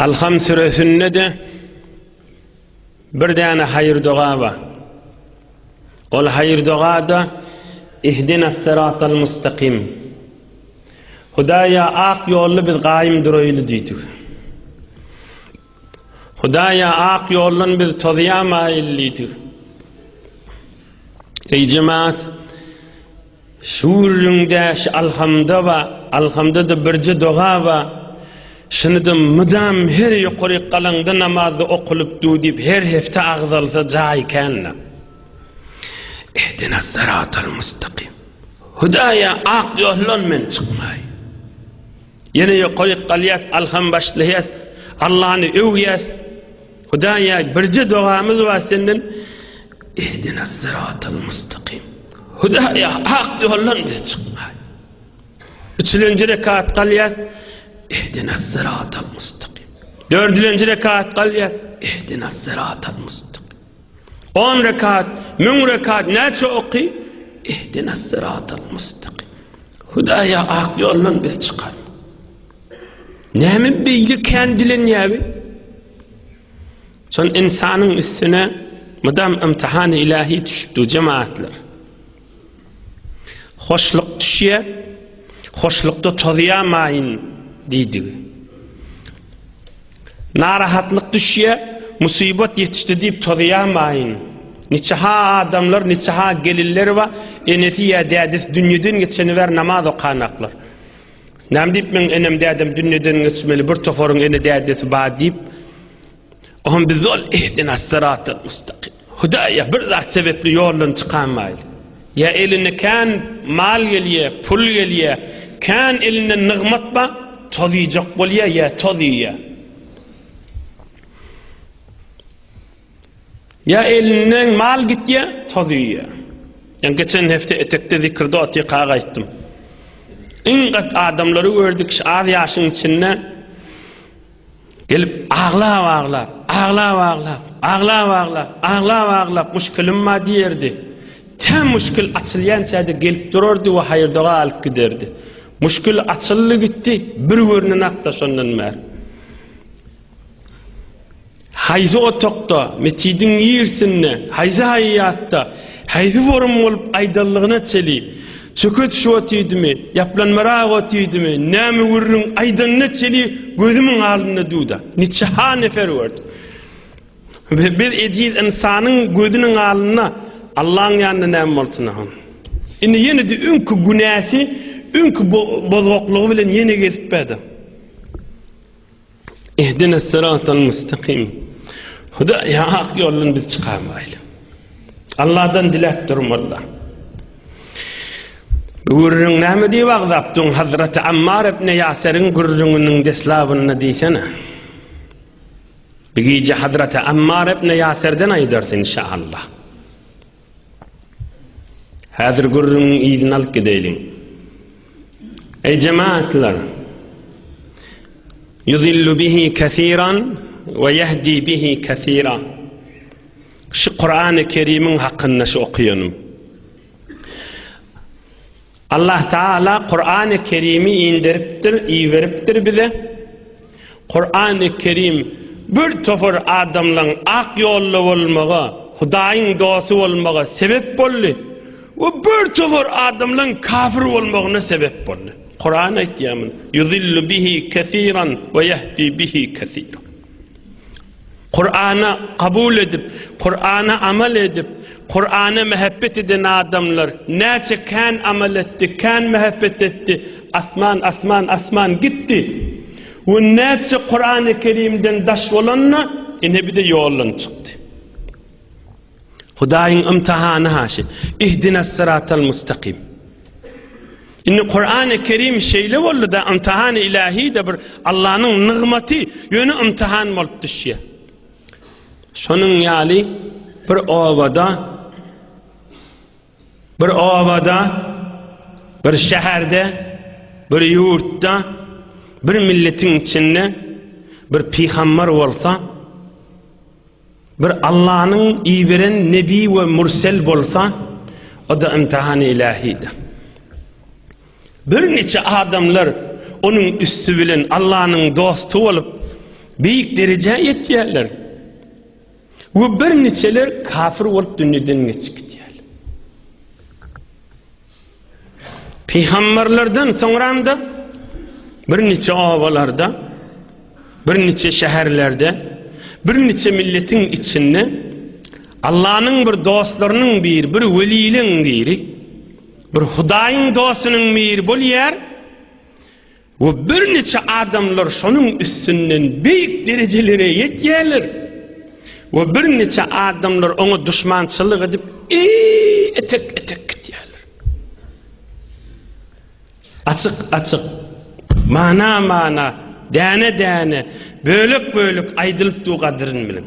Alham suresinde de bir tane hayır dua var. Ol hayır dua da ihdinas sıratal mustakim. Hudaya ak yollu biz gayim duroylu deydik. Hudaya ak yollun biz toziyamayilliydik. Ey cemaat, şuurunda şu alhamda da birce dua var. Şunu da müdam her yukarı kalanda namazı okulup dudip her hefte ağzalsa caykenle. İhdina sıratal mustakim. Hudaya ak yollun men çıkmay. Yine yukarı kalyas, alham başlayas, Allah'ını övüyas. Hudaya birce duamız var senin. İhdina sıratal mustakim. Hudaya ak yollun men çıkmay. Üçüncü rekat kalyas. İhdina sıratal mustakim. Dördüncü rekat kalyas. İhdina sıratal mustakim. 10 rekat, 1000 rekat neçe oku? İhdina sıratal mustakim. Hudaya ak yollun biz çıkar. Näme beýle kendilen ýaby? Son insanyň üstüne mudam imtihan-ı ilahi düşüpdi cemaatler. Hoşluk düşýär, hoşlukda tozyamaýyn diýdi. Narahatlyk düşýär, musibet ýetişdi diýip tozyamaýyn. Niçaha adamlar, niçaha geliller we enesiýe dädis dünýeden geçeni ber namaz okanaklar. Näme diýip men enem dädim dünýeden geçmeli bir toforyň ene dädisi ba diýip oňa biz ol ihdinas sıratal mustakim. Hudaya bir zat sebepli ýoldan çykanmaýly. Ya eline kan mal gelýär, pul gelýär, kan eline nigmat ba tozyjak bolýar ya tozyýar. Ya eline mal gitýär, tozyýar. Yani geçen hefte etekde zikirde otyqa gaýtdym. İnqat adamları gördük az yaşın içinde gelip ağlap müşkilim ma diyerdi. Tam müşkil açılyan çayda gelip dururdu ve hayır dua alıp giderdi. Müşkil açıllı gitti bir görünün akta sondan mer. Hayzi otokta, meçidin yirsinne, hayzi hayyatta, hayzi forum olup aydallığına çeliyip çököt şu otiydi yaplanmara otiydi näme wurrun aydanyna çeli gözümün aldyna duda. Niçha nefer wurd. Biz ejiz insanyň gözüniň aldyna Allah'ın ýanyna näme bolsun han. Indi ýene de ünkü günäsi, ünkü bozgoklugy bilen ýene gezip bädi. İhdinas sıratal mustakim. Hudaya hak ýolun biz çykarmaýly. Allah'dan dilek durmalla. Gurrun näme diýip agzapdyň Hazreti Ammar ibn Yasir'in gurrunnyň deslawyny diýsene. Bigije Hazreti Ammar ibn Yasir'den aýdarsyn inşallah. Hazır gurrun ýygyny alyp gidelim. Ey cemaatler, yuzillu bihi kesiran ve yehdi bihi kesira. Şu Kur'an-ı Kerim'in hakkında şu okuyanım. Allah Teala Kur'an-ı Kerim'i indiriptir, veriptir bize. Kur'an-ı Kerim bir tofor adamlan ak yollu olmağa, Hudaýyň dostu olmağa sebep boldy. O bir tofor adamlan kafir olmagyna sebep boldy. Kur'an aýtýarmy? Yuzillu bihi kesiran ve yehdi bihi kesira. Kur'an'a kabul edip, Kur'an'a amel edip, Kur'an'a mehabbet eden adamlar näçe kan amel etti, kan mehabbet etti, asman gitti. Ve näçe Kur'an-ı Kerim'den daş bolanna ine bir de ýoldan çykdy. Hudaýyň imtihanı haşy. İhdinas sıratal mustakim. Inni Kur'an-ı Kerim şeýle boldy da imtihan ilahi de bir Allah'ın nigmeti ýöne imtihan bolup düşýär. Şonun ýaly bir ovada, bir şäherde, bir ýurtda, bir milletin içinde bir peýgamber bolsa, bir Allah'ın iýberen nebi we mursel bolsa, o da imtihan-ı ilahidir. Bir neçe adamlar onun üstü bilen Allah'ın dostu olup büyük derece yetýärler. Bu bir neçeler kafir bolup dünýeden geçip gitýär. Peygamberlerden soňramda bir neçe awalarda, bir neçe şäherlerde, bir neçe milletin içinde Allah'ın bir dostlarının bir veliliğin biri, bir Hudaýyň dostunyň biri bolýar. Ve bir neçe adamlar şonun üstünden büyük derecelere yetýärler. Ve bir neçe adamlar onu düşmançylyk edip etek gitýärler. Açık, mana, däne, bölük aýdylyp duğadyryn bilen.